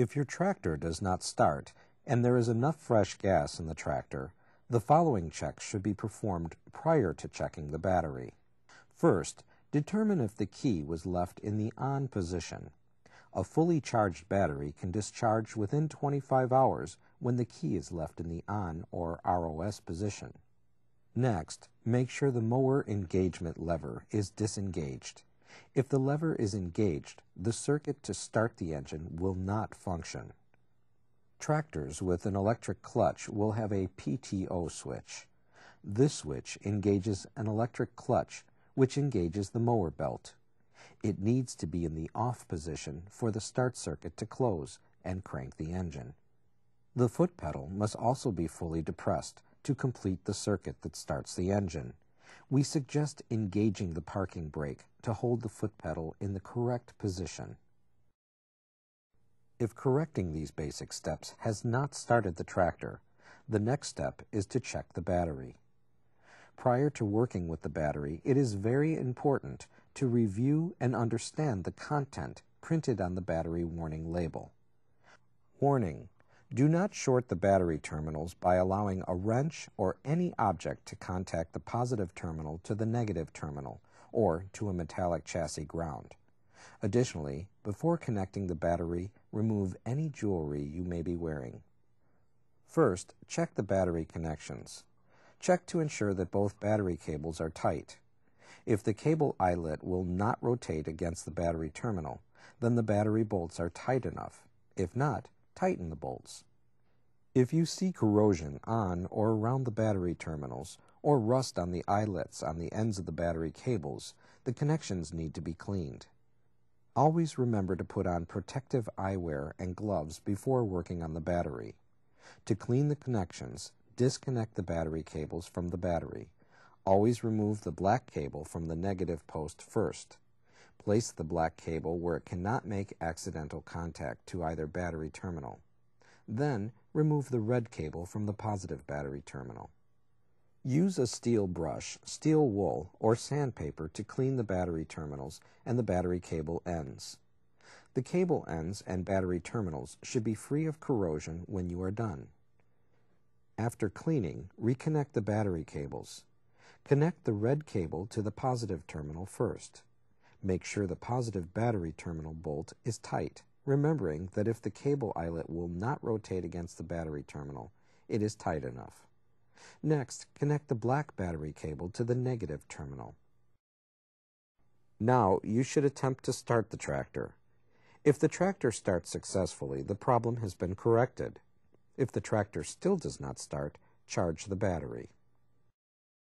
If your tractor does not start and there is enough fresh gas in the tractor, the following checks should be performed prior to checking the battery. First, determine if the key was left in the on position. A fully charged battery can discharge within 25 hours when the key is left in the on or ROS position. Next, make sure the mower engagement lever is disengaged. If the lever is engaged, the circuit to start the engine will not function. Tractors with an electric clutch will have a PTO switch. This switch engages an electric clutch, which engages the mower belt. It needs to be in the off position for the start circuit to close and crank the engine. The foot pedal must also be fully depressed to complete the circuit that starts the engine. We suggest engaging the parking brake to hold the foot pedal in the correct position. If correcting these basic steps has not started the tractor, the next step is to check the battery. Prior to working with the battery, it is very important to review and understand the content printed on the battery warning label. Warning: do not short the battery terminals by allowing a wrench or any object to contact the positive terminal to the negative terminal or to a metallic chassis ground. Additionally, before connecting the battery, remove any jewelry you may be wearing. First, check the battery connections. Check to ensure that both battery cables are tight. If the cable eyelet will not rotate against the battery terminal, then the battery bolts are tight enough. If not, tighten the bolts. If you see corrosion on or around the battery terminals or rust on the eyelets on the ends of the battery cables, the connections need to be cleaned. Always remember to put on protective eyewear and gloves before working on the battery. To clean the connections, disconnect the battery cables from the battery. Always remove the black cable from the negative post first. Place the black cable where it cannot make accidental contact to either battery terminal. Then, remove the red cable from the positive battery terminal. Use a steel brush, steel wool, or sandpaper to clean the battery terminals and the battery cable ends. The cable ends and battery terminals should be free of corrosion when you are done. After cleaning, reconnect the battery cables. Connect the red cable to the positive terminal first. Make sure the positive battery terminal bolt is tight, remembering that if the cable eyelet will not rotate against the battery terminal, it is tight enough. Next, connect the black battery cable to the negative terminal. Now, you should attempt to start the tractor. If the tractor starts successfully, the problem has been corrected. If the tractor still does not start, charge the battery.